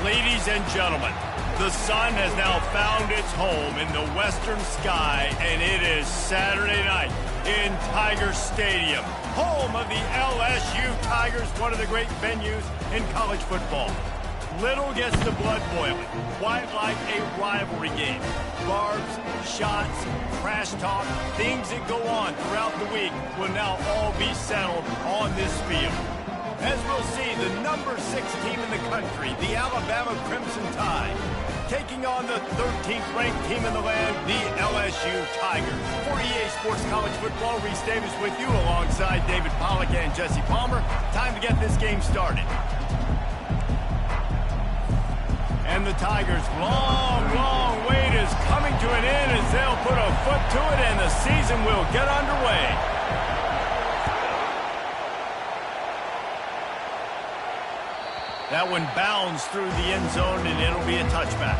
Ladies and gentlemen, the sun has now found its home in the western sky, and it is Saturday night in Tiger Stadium, home of the LSU Tigers, one of the great venues in college football. Little gets the blood boiling, quite like a rivalry game. Barbs, shots, trash talk, things that go on throughout the week will now all be settled on this field. As we'll see, the number 6 team in the country, the Alabama Crimson Tide, taking on the 13th ranked team in the land, the LSU Tigers. For EA Sports College Football, Reese Davis with you alongside David Pollack and Jesse Palmer. Time to get this game started. And the Tigers' long wait is coming to an end as they'll put a foot to it and the season will get underway. That one bounds through the end zone, and it'll be a touchback.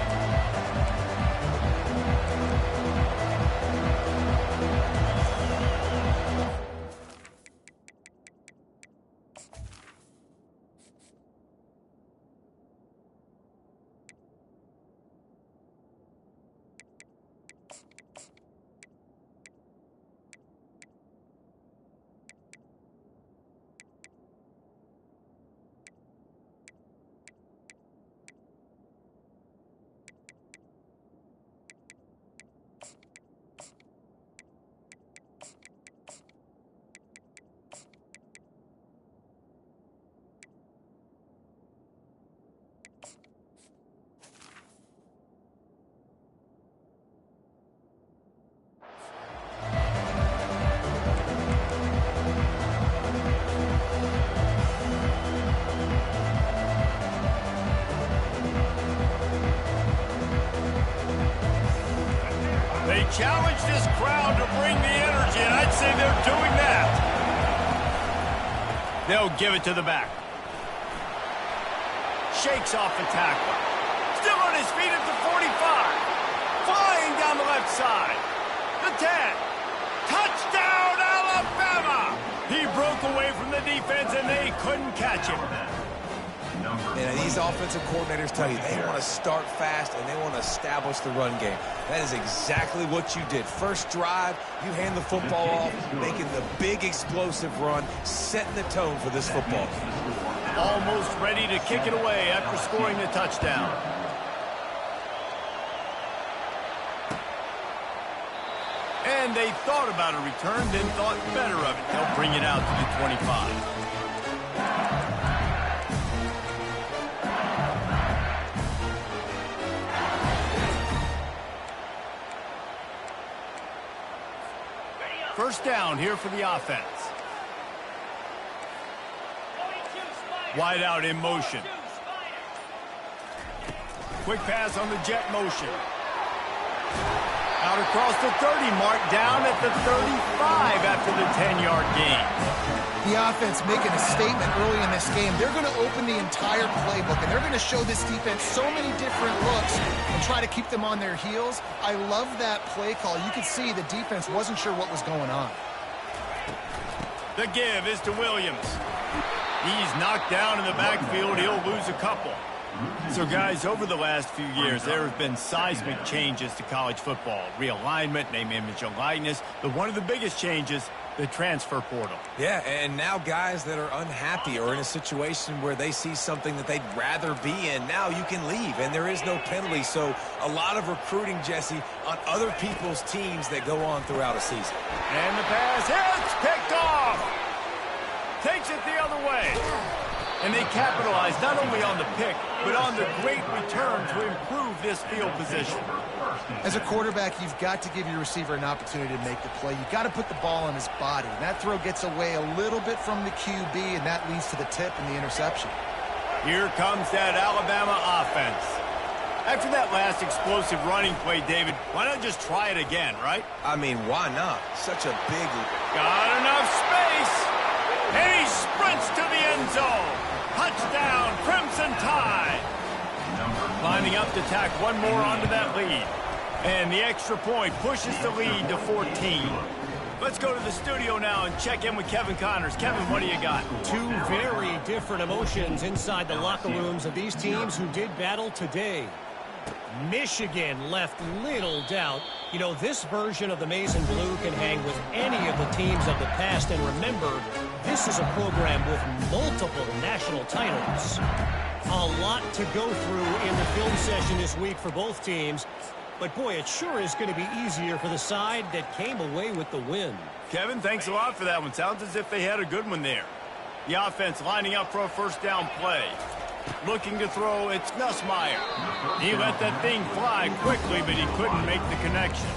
They challenge this crowd to bring the energy, and I'd say they're doing that. They'll give it to the back. Shakes off the tackle. Still on his feet at the 45. Flying down the left side. The 10. Touchdown, Alabama! He broke away from the defense, and they couldn't catch him. And these offensive coordinators tell you they want to start fast and they want to establish the run game. That is exactly what you did. First drive, you hand the football off, making the big explosive run, setting the tone for this football game. Almost ready to kick it away after scoring the touchdown. And they thought about a return, then thought better of it. They'll bring it out to the 25. First down here for the offense. Wide out in motion. Quick pass on the jet motion. Out across the 30 mark, down at the 35 after the 10-yard gain. The offense making a statement early in this game. They're going to open the entire playbook, and they're going to show this defense so many different looks and try to keep them on their heels. I love that play call. You could see the defense wasn't sure what was going on. The give is to Williams. He's knocked down in the backfield. He'll lose a couple. So, guys, over the last few years, there have been seismic changes to college football. Realignment, name, image, and likeness. But one of the biggest changes, the transfer portal. Yeah, and now guys that are unhappy or in a situation where they see something that they'd rather be in, now you can leave, and there is no penalty. So a lot of recruiting, Jesse, on other people's teams that go on throughout a season. And the pass hits, picked off. Takes it the other way. And they capitalize not only on the pick, but on the great return to improve this field position. As a quarterback, you've got to give your receiver an opportunity to make the play. You've got to put the ball on his body. And that throw gets away a little bit from the QB, and that leads to the tip and the interception. Here comes that Alabama offense. After that last explosive running play, David, why not just try it again, right? I mean, why not? Such a big... Got enough space. And he sprints to the end zone. Touchdown, Crimson Tide. Lining up to tack one more onto that lead. And the extra point pushes the lead to 14. Let's go to the studio now and check in with Kevin Connors. Kevin, what do you got? Two very different emotions inside the locker rooms of these teams who did battle today. Michigan left little doubt. You know, this version of the Maize and Blue can hang with any of the teams of the past. And remember, this is a program with multiple national titles. A lot to go through in the film session this week for both teams. But, boy, it sure is going to be easier for the side that came away with the win. Kevin, thanks a lot for that one. Sounds as if they had a good one there. The offense lining up for a first down play. Looking to throw, it's Nussmeier. He let that thing fly quickly, but he couldn't make the connection.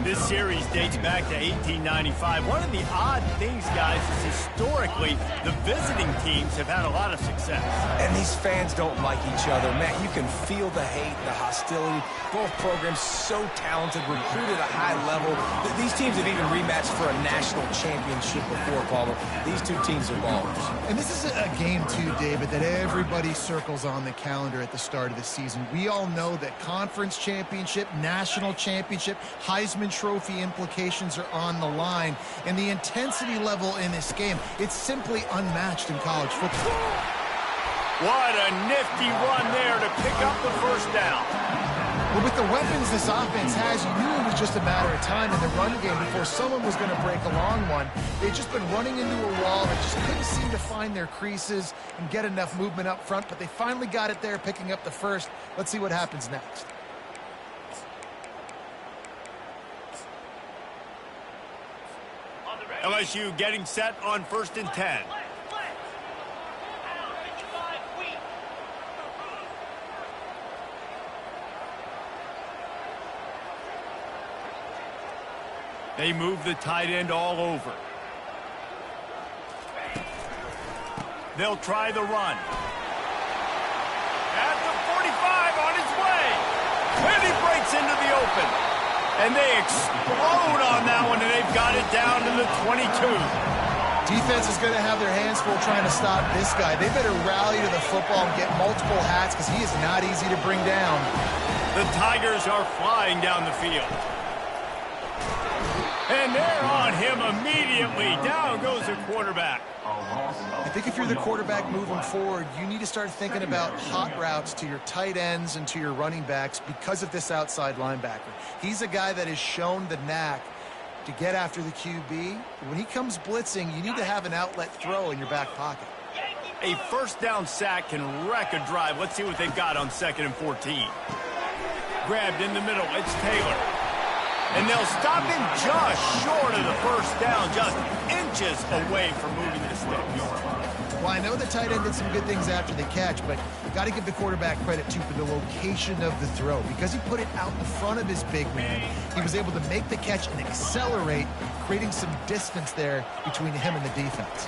This series dates back to 1895. One of the odd things, guys, is historically the visiting teams have had a lot of success. And these fans don't like each other. Matt, you can feel the hate, the hostility. Both programs so talented, recruited at a high level. These teams have even rematched for a national championship before, Paul. These two teams are ballers. And this is a game, too, David, that everybody circles on the calendar at the start of the season. We all know that conference championship, national championship, Heisman Trophy implications are on the line. And the intensity level in this game, it's simply unmatched in college football. What a nifty run there to pick up the first down. Well, with the weapons this offense has, you knew it was just a matter of time in the run game before someone was going to break a long one. They'd just been running into a wall and just couldn't seem to find their creases and get enough movement up front, but they finally got it there, picking up the first. Let's see what happens next. LSU getting set on 1st and 10. They move the tight end all over. They'll try the run. At the 45 on his way. And he breaks into the open. And they explode on that one, and they've got it down to the 22. Defense is going to have their hands full trying to stop this guy. They better rally to the football and get multiple hats because he is not easy to bring down. The Tigers are flying down the field. And they're on him immediately. Down goes the quarterback. I think if you're the quarterback moving forward, you need to start thinking about hot routes to your tight ends and to your running backs because of this outside linebacker. He's a guy that has shown the knack to get after the QB. When he comes blitzing, you need to have an outlet throw in your back pocket. A first down sack can wreck a drive. Let's see what they've got on 2nd and 14. Grabbed in the middle. It's Taylor. And they'll stop him just short of the first down, just inches away from moving the sticks. Well, I know the tight end did some good things after the catch, but got to give the quarterback credit, too, for the location of the throw. Because he put it out in front of his big man, he was able to make the catch and accelerate, creating some distance there between him and the defense.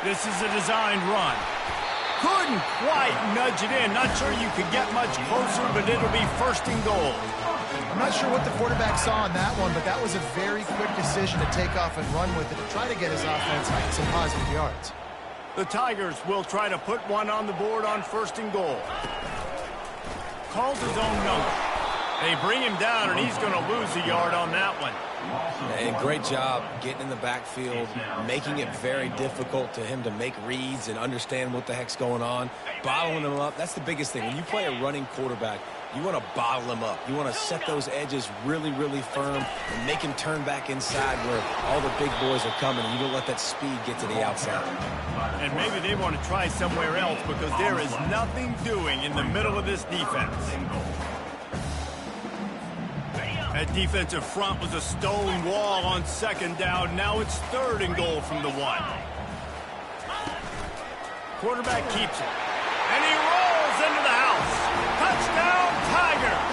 This is a designed run. Couldn't quite nudge it in. Not sure you could get much closer, but it'll be 1st and goal. I'm not sure what the quarterback saw on that one, but that was a very quick decision to take off and run with it to try to get his offense some positive yards. The Tigers will try to put one on the board on 1st and goal. Calls his own number. They bring him down, and he's going to lose a yard on that one. And great job getting in the backfield, making it very difficult to him to make reads and understand what the heck's going on, bottling him up. That's the biggest thing. When you play a running quarterback, you want to bottle him up. You want to set those edges really, really firm and make him turn back inside where all the big boys are coming. You don't let that speed get to the outside. And maybe they want to try somewhere else because there is nothing doing in the middle of this defense. That defensive front was a stone wall on 2nd down. Now it's 3rd and goal from the 1. Quarterback keeps it. And he rolls into the house. Touchdown, Tigers!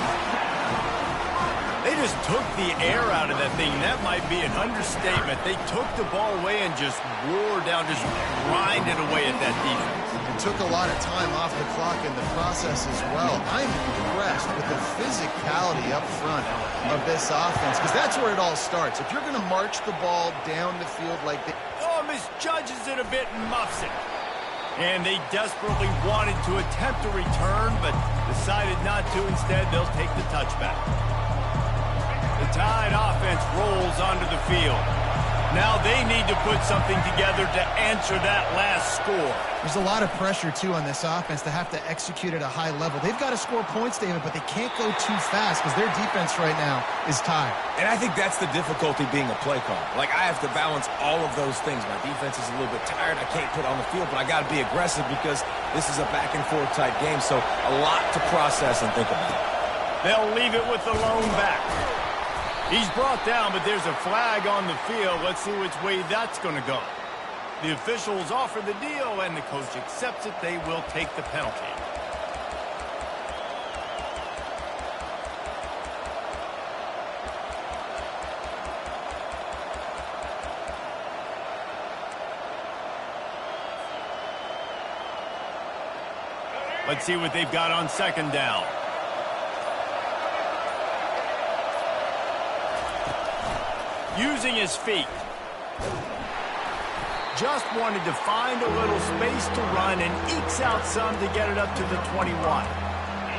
They just took the air out of that thing. That might be an understatement. They took the ball away and just wore down, just grinded away at that defense. Took a lot of time off the clock in the process as well. I'm impressed with the physicality up front of this offense because that's where it all starts. If you're going to march the ball down the field like that. Oh, misjudges it a bit and muffs it. And they desperately wanted to attempt a return, but decided not to. Instead, they'll take the touchback. The Tide offense rolls onto the field. Now they need to put something together to answer that last score. There's a lot of pressure, too, on this offense to have to execute at a high level. They've got to score points, David, but they can't go too fast because their defense right now is tired. And I think that's the difficulty being a play caller. Like, I have to balance all of those things. My defense is a little bit tired. I can't put on the field, but I got to be aggressive because this is a back-and-forth type game. So a lot to process and think about. They'll leave it with the lone back. He's brought down, but there's a flag on the field. Let's see which way that's going to go. The officials offer the deal, and the coach accepts it. They will take the penalty. Let's see what they've got on second down. Using his feet. Just wanted to find a little space to run and ekes out some to get it up to the 21.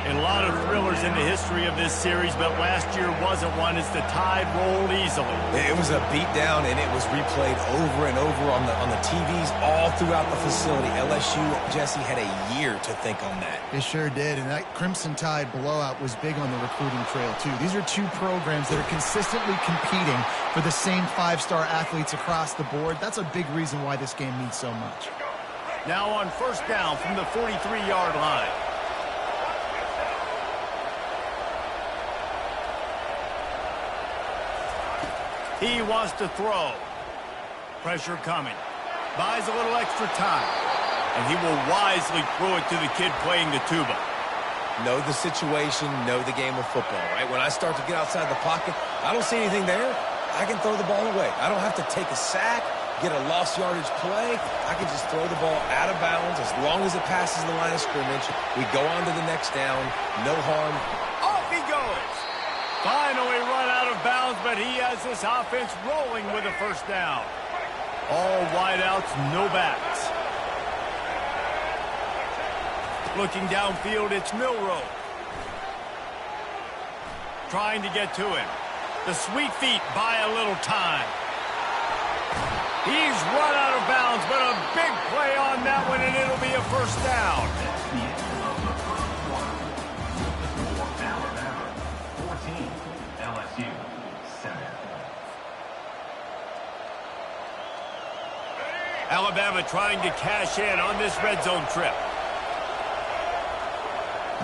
A lot of thrillers in the history of this series, but last year wasn't one as the Tide rolled easily. It was a beatdown, and it was replayed over and over on the TVs all throughout the facility. LSU, Jesse, had a year to think on that. It sure did, and that Crimson Tide blowout was big on the recruiting trail, too. These are two programs that are consistently competing for the same five-star athletes across the board. That's a big reason why this game means so much. Now on first down from the 43-yard line. He wants to throw. Pressure coming. Buys a little extra time. And he will wisely throw it to the kid playing the tuba. Know the situation, know the game of football, right? When I start to get outside the pocket, I don't see anything there. I can throw the ball away. I don't have to take a sack, get a lost yardage play. I can just throw the ball out of bounds as long as it passes the line of scrimmage. We go on to the next down. No harm. Off he goes. Finally run out of bounds, but he has this offense rolling with a first down. All wideouts, no backs. Looking downfield, it's Milroe. Trying to get to him. The sweet feet buy a little time. He's run out of bounds, but a big play on that one, and it'll be a first down. Alabama trying to cash in on this red zone trip.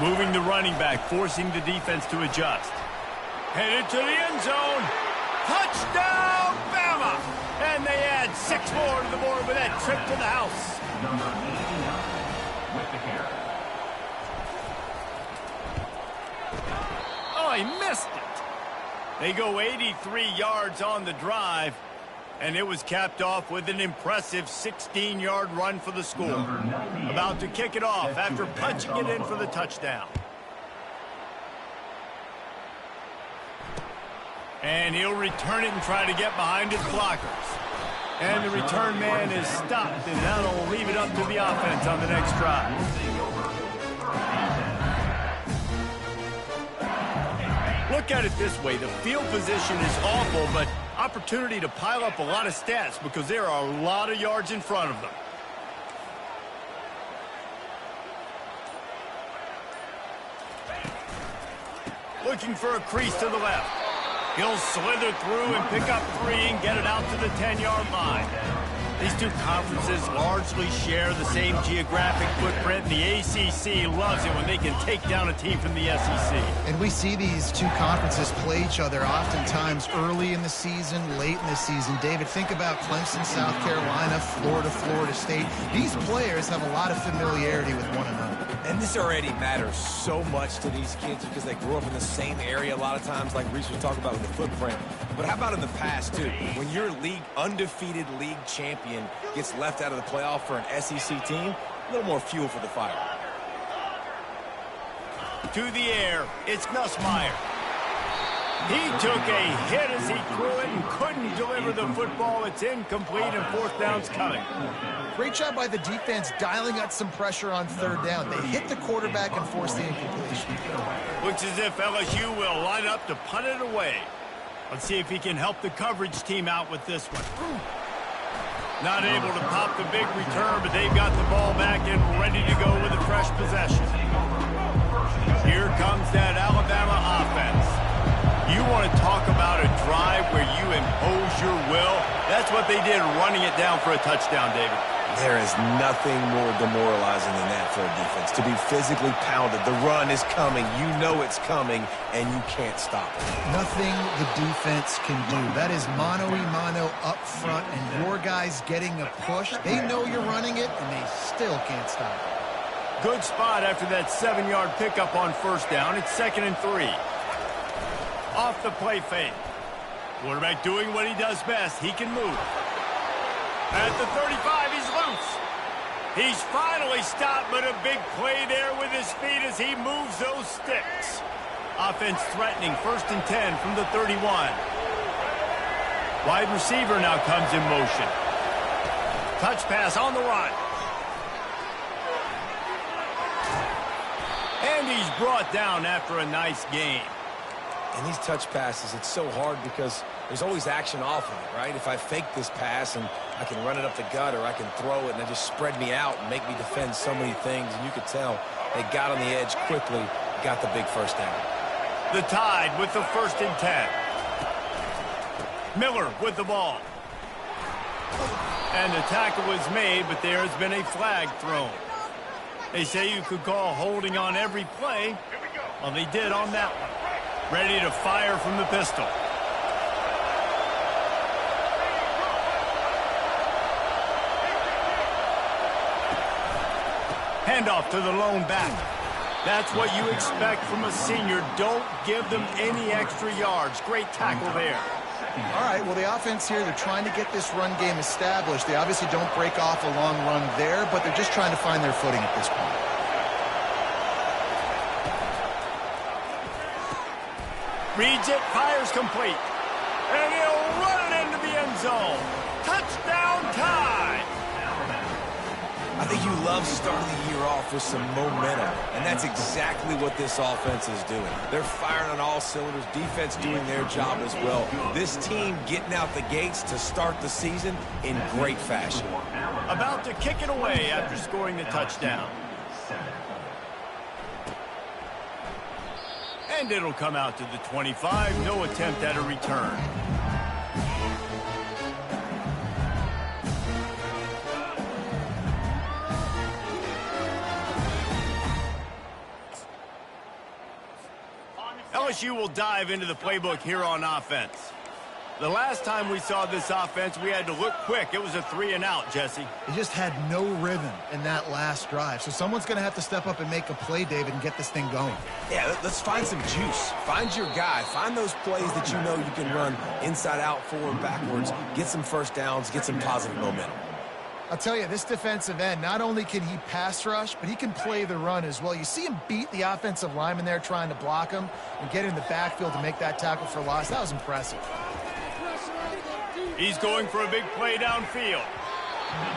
Moving the running back, forcing the defense to adjust. Headed to the end zone. Touchdown, Bama! And they add 6 more to the board with that trip to the house. Number 89 with the carry. Oh, he missed it. They go 83 yards on the drive. And it was capped off with an impressive 16-yard run for the score. About to kick it off after punching it in for the touchdown. And he'll return it and try to get behind his blockers. And the return man is stopped, and that'll leave it up to the offense on the next drive. Look at it this way. The field position is awful, but opportunity to pile up a lot of stats because there are a lot of yards in front of them. Looking for a crease to the left. He'll slither through and pick up 3 and get it out to the 10-yard line. These two conferences largely share the same geographic footprint. The ACC loves it when they can take down a team from the SEC. And we see these two conferences play each other oftentimes early in the season, late in the season. David, think about Clemson, South Carolina, Florida, Florida State. These players have a lot of familiarity with one another. And this already matters so much to these kids because they grew up in the same area a lot of times, like Reese was talking about with the footprint. But how about in the past, too? When your undefeated league champion gets left out of the playoff for an SEC team, a little more fuel for the fire. To the air, it's Nussmeier. He took a hit as he threw it and couldn't deliver the football. It's incomplete and 4th down's coming. Great job by the defense dialing up some pressure on 3rd down. They hit the quarterback and forced the incompletion. Looks as if LSU will line up to punt it away. Let's see if he can help the coverage team out with this one. Not able to pop the big return, but they've got the ball back and ready to go with a fresh possession. Here comes that Alabama offense. You want to talk about a drive where you impose your will? That's what they did, running it down for a touchdown, David. There is nothing more demoralizing than that for a defense. To be physically pounded. The run is coming. You know it's coming, and you can't stop it. Nothing the defense can do. That is mano-a-mano up front, and your guys getting a push. They know you're running it, and they still can't stop it. Good spot after that 7-yard pickup on first down. It's 2nd and 3. Off the play fake. Quarterback doing what he does best. He can move. At the 35, he's loose. He's finally stopped, but a big play there with his feet as he moves those sticks. Offense threatening, 1st and 10 from the 31. Wide receiver now comes in motion. Touch pass on the run. And he's brought down after a nice gain. And these touch passes, it's so hard because there's always action off of it, right? If I fake this pass and I can run it up the gut or I can throw it and it just spread me out and make me defend so many things. And you could tell they got on the edge quickly, got the big first down. The Tide with the 1st and 10. Miller with the ball. And the tackle was made, but there has been a flag thrown. They say you could call holding on every play. Well, they did on that one. Ready to fire from the pistol. Handoff to the lone back. That's what you expect from a senior. Don't give them any extra yards. Great tackle there. All right, well, the offense here, they're trying to get this run game established. They obviously don't break off a long run there, but they're just trying to find their footing at this point. Reads it, fires complete. And he'll run it into the end zone. Touchdown Tide! I think you love starting the year off with some momentum, and that's exactly what this offense is doing. They're firing on all cylinders, defense doing their job as well. This team getting out the gates to start the season in great fashion. About to kick it away after scoring the touchdown. And it'll come out to the 25. No attempt at a return. LSU will dive into the playbook here on offense. The last time we saw this offense, we had to look quick. It was a 3-and-out, Jesse. They just had no rhythm in that last drive. So someone's going to have to step up and make a play, David, and get this thing going. Yeah, let's find some juice. Find your guy. Find those plays that you know you can run inside out, forward, backwards. Get some first downs. Get some positive momentum. I'll tell you, this defensive end, not only can he pass rush, but he can play the run as well. You see him beat the offensive lineman there trying to block him and get in the backfield to make that tackle for loss. That was impressive. He's going for a big play downfield.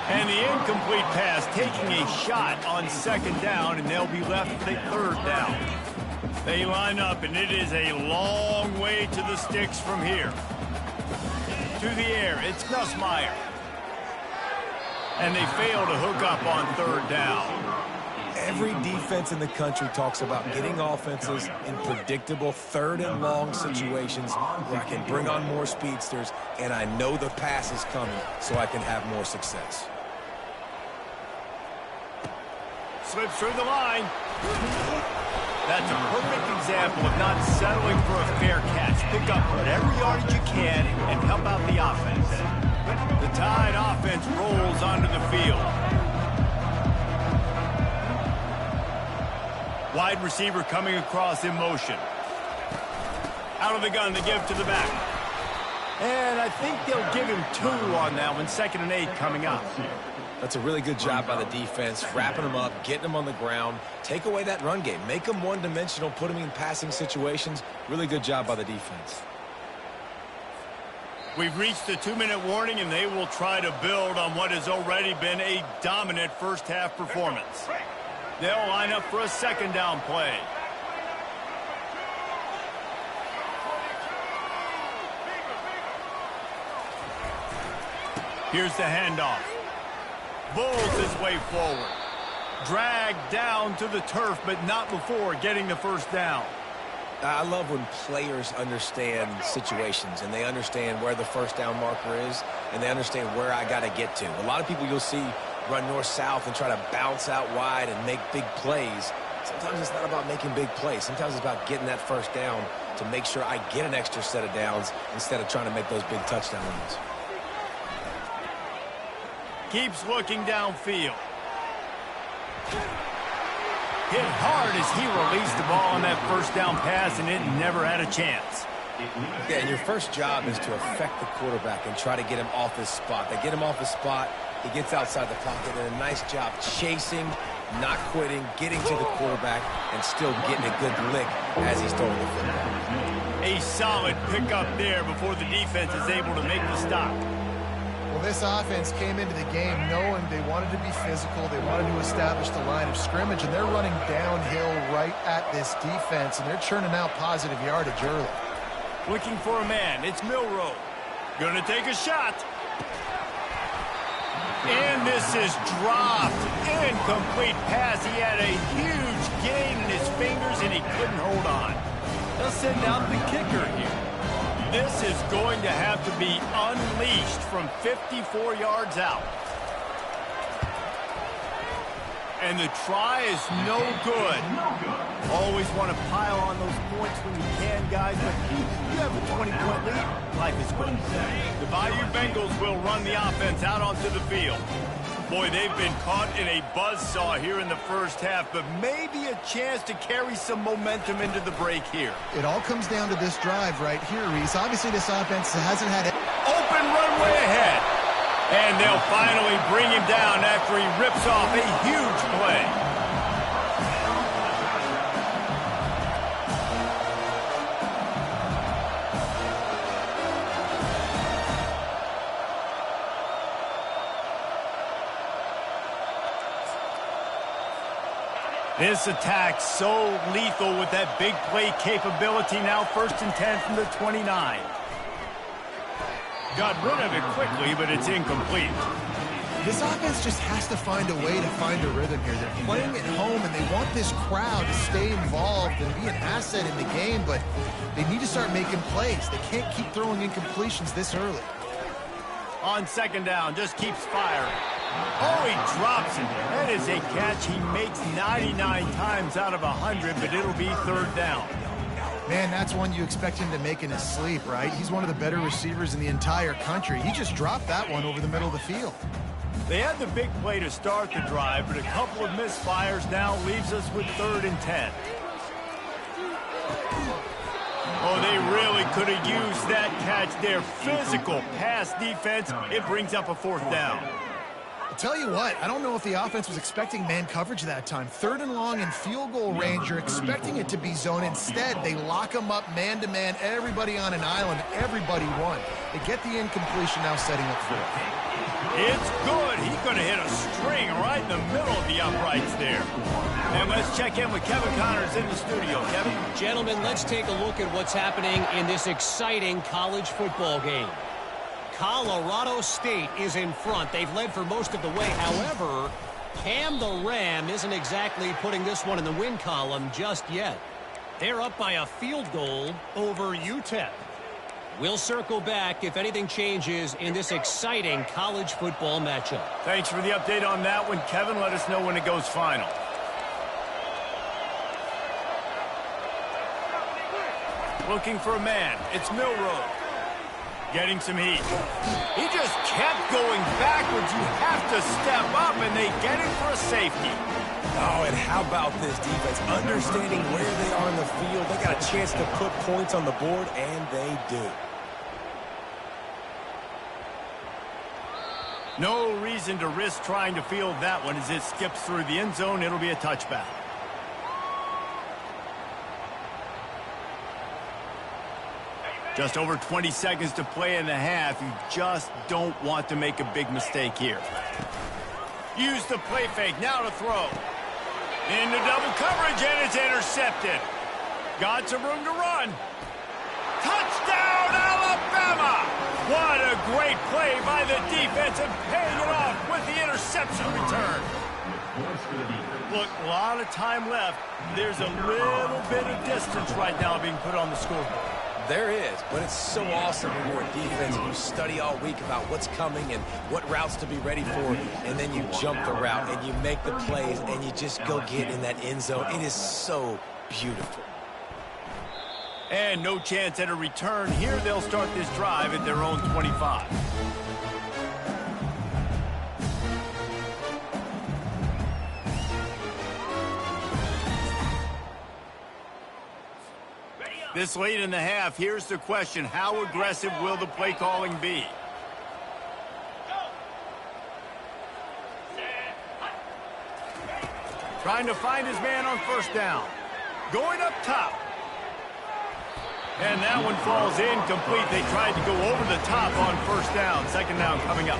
And the incomplete pass taking a shot on 2nd down, and they'll be left with a 3rd down. They line up, and it is a long way to the sticks from here. To the air, it's Nussmeier. And they fail to hook up on 3rd down. Every defense in the country talks about getting offenses in predictable 3rd and long situations where I can bring on more speedsters and I know the pass is coming so I can have more success. Slips through the line. That's a perfect example of not settling for a fair catch. Pick up whatever yardage you can and help out the offense. The Tide offense rolls onto the field. Wide receiver coming across in motion. Out of the gun to give to the back. And I think they'll give him 2 on that one. 2nd and 8 coming up. That's a really good job by the defense, wrapping them up, getting them on the ground. Take away that run game. Make them one-dimensional, put them in passing situations. Really good job by the defense. We've reached the 2-minute warning, and they will try to build on what has already been a dominant first-half performance. They'll line up for a 2nd down play. Here's the handoff. Bulls his way forward. Dragged down to the turf, but not before getting the first down. I love when players understand situations and they understand where the first down marker is and they understand where I got to get to. A lot of people you'll see run north-south and try to bounce out wide and make big plays. Sometimes it's not about making big plays. Sometimes it's about getting that first down to make sure I get an extra set of downs instead of trying to make those big touchdown runs. Keeps looking downfield. Hit hard as he released the ball on that first down pass, and it never had a chance. Yeah, and your first job is to affect the quarterback and try to get him off his spot. They get him off his spot, he gets outside the pocket, and a nice job chasing, not quitting, getting to the quarterback, and still getting a good lick as he's throwing the football. A solid pickup there before the defense is able to make the stop. Well, this offense came into the game knowing they wanted to be physical, they wanted to establish the line of scrimmage, and they're running downhill right at this defense, and they're churning out positive yardage early. Looking for a man. It's Milroe. Gonna take a shot. And this is dropped. Incomplete pass. He had a huge gain in his fingers, and he couldn't hold on. They'll send out the kicker here. This is going to have to be unleashed from 54 yards out. And the try is no good. Always want to pile on those points when you can, guys, but you have a 20-point lead. Life is good. The Bayou Bengals will run the offense out onto the field. Boy, they've been caught in a buzzsaw here in the first half, but maybe a chance to carry some momentum into the break here. It all comes down to this drive right here, Reese. Obviously, this offense hasn't had it. Open runway ahead. And they'll finally bring him down after he rips off a huge play. This attack so lethal with that big play capability. Now 1st and 10 from the 29. Got rid of it quickly, but it's incomplete. This offense just has to find a way to find a rhythm here. They're playing at home, and they want this crowd to stay involved and be an asset in the game, but they need to start making plays. They can't keep throwing incompletions this early. On 2nd down, just keeps firing. Oh, he drops it. That is a catch he makes 99 times out of 100, but it'll be 3rd down. Man, that's one you expect him to make in his sleep, right? He's one of the better receivers in the entire country. He just dropped that one over the middle of the field. They had the big play to start the drive, but a couple of misfires now leaves us with 3rd and 10. Oh, they really could have used that catch there. Physical pass defense. It brings up a 4th down. Tell you what, I don't know if the offense was expecting man coverage that time. 3rd and long in field goal range, you're expecting it to be zone. Instead, they lock them up man-to-man, everybody on an island, everybody won. They get the incompletion now setting up 4th. It's good. He could have hit a string right in the middle of the uprights there. And let's check in with Kevin Connors in the studio. Kevin? Gentlemen, let's take a look at what's happening in this exciting college football game. Colorado State is in front. They've led for most of the way. However, Cam the Ram isn't exactly putting this one in the win column just yet. They're up by a field goal over UTEP. We'll circle back if anything changes in this exciting college football matchup. Thanks for the update on that one, Kevin. Let us know when it goes final. Looking for a man. It's Milroe. Getting some heat. He just kept going backwards. You have to step up, and they get him for a safety. Oh, and how about this defense? Understanding where they are in the field. They got a chance to put points on the board, and they do. No reason to risk trying to field that one as it skips through the end zone. It'll be a touchback. Just over 20 seconds to play in the half. You just don't want to make a big mistake here. Use the play fake. Now to throw. Into double coverage, and it's intercepted. Got some room to run. Touchdown, Alabama! What a great play by the defense and paying it off with the interception return. Look, a lot of time left. There's a little bit of distance right now being put on the scoreboard. There is, but it's so awesome when you're a defense and you study all week about what's coming and what routes to be ready for, and then you jump the route and you make the plays and you just go get in that end zone. It is so beautiful. And no chance at a return. Here they'll start this drive at their own 25. This late in the half, here's the question. How aggressive will the play calling be? Trying to find his man on first down. Going up top. And that one falls incomplete. They tried to go over the top on first down. Second down coming up.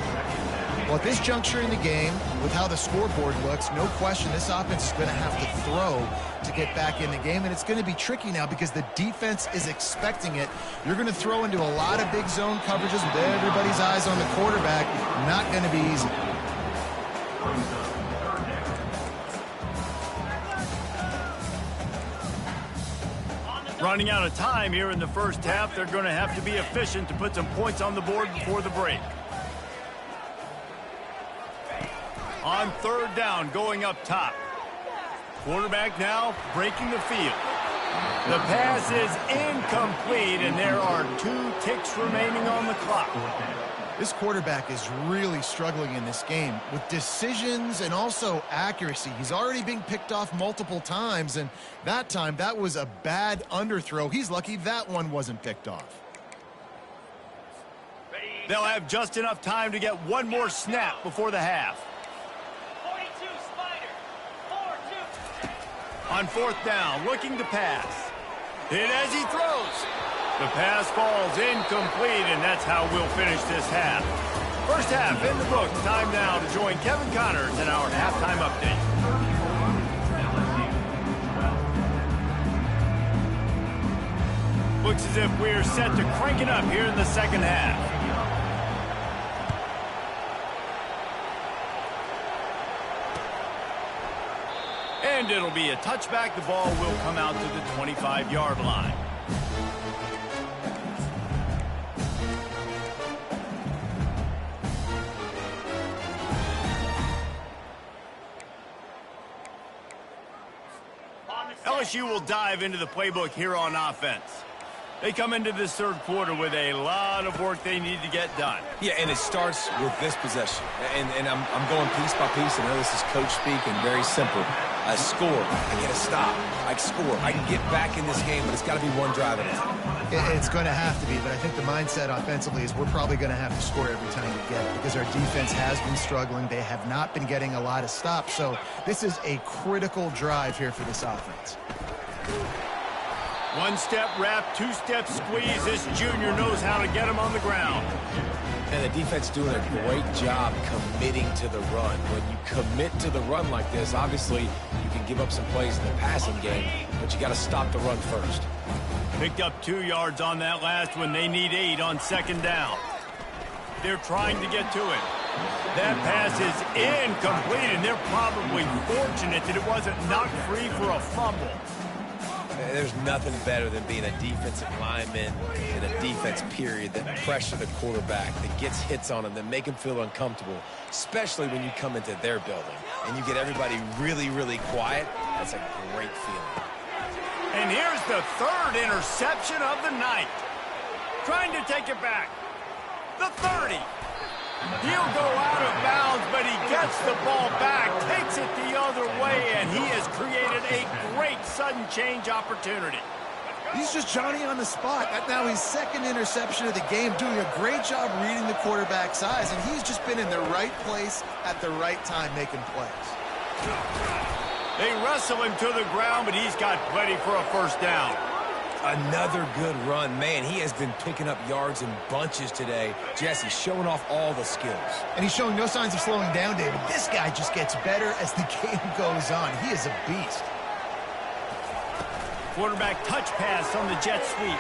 Well, at this juncture in the game, with how the scoreboard looks, no question this offense is going to have to throw to get back in the game, and it's going to be tricky now because the defense is expecting it. You're going to throw into a lot of big zone coverages with everybody's eyes on the quarterback. Not going to be easy. Running out of time here in the first half. They're going to have to be efficient to put some points on the board before the break. On third down, going up top. Quarterback now breaking the field. The pass is incomplete, and there are 2 ticks remaining on the clock. This quarterback is really struggling in this game with decisions and also accuracy. He's already being picked off multiple times, and that time that was a bad underthrow. He's lucky that one wasn't picked off. They'll have just enough time to get one more snap before the half. On fourth down, looking to pass. Hit as he throws. The pass falls incomplete, and that's how we'll finish this half. First half in the books. Time now to join Kevin Connors in our halftime update. Looks as if we're set to crank it up here in the second half. And it'll be a touchback. The ball will come out to the 25-yard line. LSU will dive into the playbook here on offense. They come into this third quarter with a lot of work they need to get done. Yeah, and it starts with this possession. And I'm going piece by piece. I know this is coach speak and very simple. I score. I get a stop. I score. I can get back in this game, but it's got to be one drive at a time. It's going to have to be, but I think the mindset offensively is we're probably going to have to score every time we get it because our defense has been struggling. They have not been getting a lot of stops, so this is a critical drive here for this offense. One-step wrap, two-step squeeze. This junior knows how to get him on the ground. And the defense doing a great job committing to the run. When you commit to the run like this, obviously you can give up some plays in the passing game, but you got to stop the run first. Picked up 2 yards on that last one. They need 8 on second down. They're trying to get to it. That pass is incomplete, and they're probably fortunate that it wasn't knocked free for a fumble. There's nothing better than being a defensive lineman in a defense period that pressure the quarterback, that gets hits on him, that make him feel uncomfortable, especially when you come into their building and you get everybody really, really quiet. That's a great feeling. And here's the third interception of the night. Trying to take it back. The 30. He'll go out of bounds, but he gets the ball back, takes it the other way, and he has created a great sudden change opportunity. He's just Johnny on the spot. Now his second interception of the game, doing a great job reading the quarterback's eyes, and he's just been in the right place at the right time making plays. They wrestle him to the ground, but he's got plenty for a first down. Another good run. Man, he has been picking up yards in bunches today. Jesse showing off all the skills. And he's showing no signs of slowing down, David. This guy just gets better as the game goes on. He is a beast. Quarterback touch pass on the jet sweep.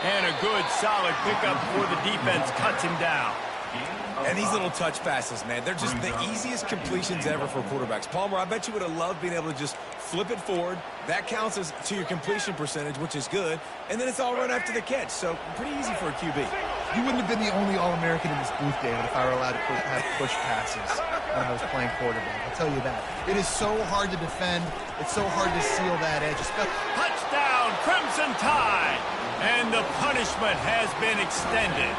And a good, solid pickup before the defense cuts him down. And these little touch passes, man, they're just the easiest completions ever for quarterbacks. Palmer, I bet you would have loved being able to just flip it forward. That counts as to your completion percentage, which is good. And then it's all right after the catch, so pretty easy for a QB. You wouldn't have been the only All-American in this booth, David, if I were allowed to have push passes when I was playing quarterback. I'll tell you that. It is so hard to defend. It's so hard to seal that edge. Touchdown, Crimson Tide! And the punishment has been extended.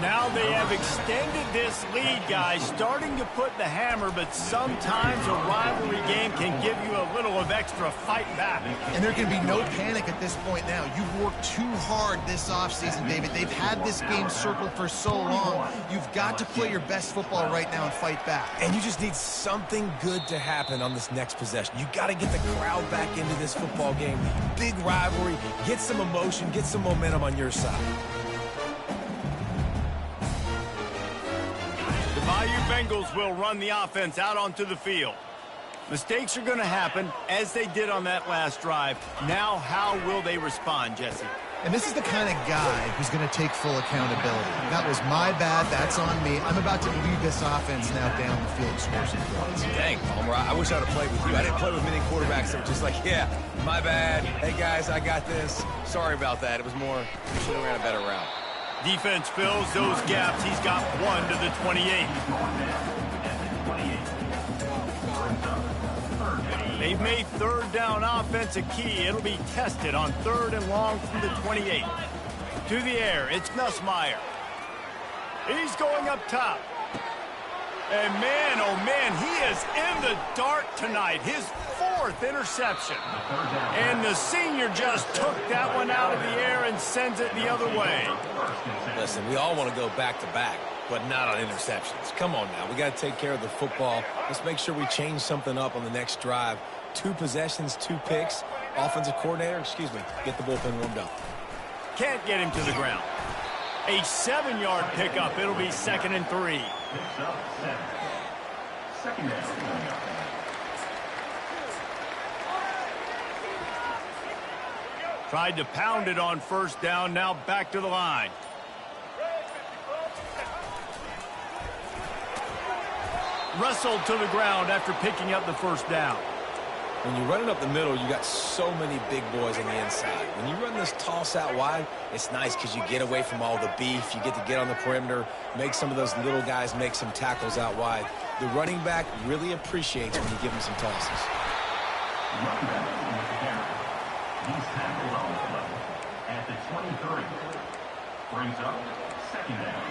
Now they have extended this lead, guys, starting to put the hammer, but sometimes a rivalry game can give you a little of extra fight back. And there can be no panic at this point now. You've worked too hard this offseason, David. They've had this game circled for so long. You've got to play your best football right now and fight back. And you just need something good to happen on this next possession. You got to get the crowd back into this football game. Big rivalry. Get some emotion. Get some momentum on your side. The Bayou Bengals will run the offense out onto the field. Mistakes are going to happen, as they did on that last drive. Now, how will they respond, Jesse? And this is the kind of guy who's going to take full accountability. That was my bad. That's on me. I'm about to lead this offense now down the field to score some points. Dang, Palmer, I wish I'd have played with you. I didn't play with many quarterbacks that were just like, yeah, my bad. Hey, guys, I got this. Sorry about that. It was more, we should have ran a better route. Defense fills those gaps. He's got one to the 28. They've made third down offense a key. It'll be tested on 3rd and long from the 28. To the air, it's Nussmeier. He's going up top. And man, oh man, he is in the dark tonight. His 4th interception. And the senior just took that one out of the air and sends it the other way. Listen, we all want to go back-to-back, but not on interceptions. Come on now. We got to take care of the football. Let's make sure we change something up on the next drive. 2 possessions, 2 picks. Offensive coordinator, get the bullpen warmed up. Can't get him to the ground. A 7-yard pickup. It'll be 2nd and 3. Second down. Tried to pound it on 1st down. Now back to the line. Wrestled to the ground after picking up the 1st down. When you're running up the middle, you got so many big boys on the inside. When you run this toss out wide, it's nice because you get away from all the beef. You get to get on the perimeter, make some of those little guys make some tackles out wide. The running back really appreciates when you give him some tosses. Running back with the carry. He's tackled on the play at the 23. Brings up 2nd down.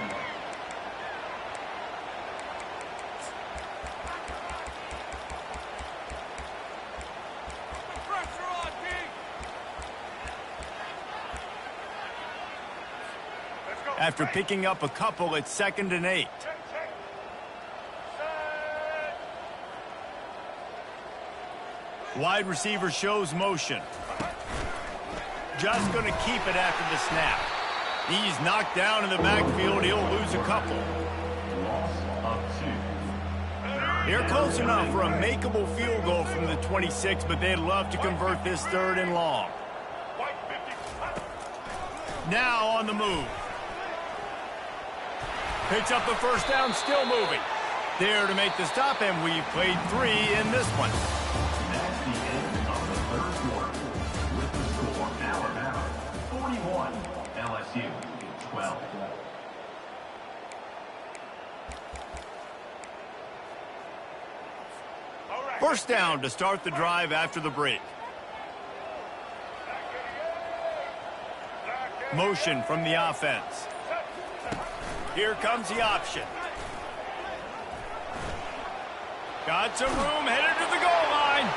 After picking up a couple, it's 2nd and 8. Wide receiver shows motion. Just going to keep it after the snap. He's knocked down in the backfield. He'll lose a couple. Loss of 2. They're close enough for a makeable field goal from the 26, but they'd love to convert this 3rd and long. Now on the move. Picks up the 1st down, still moving. There to make the stop, and we've played 3 in this one. That's the end of the 3rd quarter. With the score, Alabama 41, LSU 12. First down to start the drive after the break. Motion from the offense. Here comes the option. Got some room, headed to the goal line.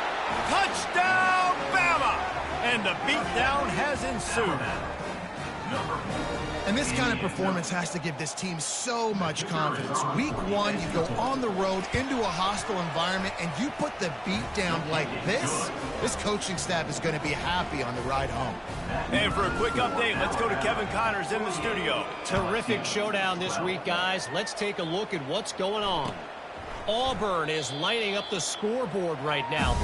Touchdown, Bama! And the beatdown has ensued. And this kind of performance has to give this team so much confidence. Week 1, you go on the road into a hostile environment, and you put the beat down like this. This coaching staff is going to be happy on the ride home. And for a quick update, let's go to Kevin Connors in the studio. Terrific showdown this week, guys. Let's take a look at what's going on. Auburn is lighting up the scoreboard right now.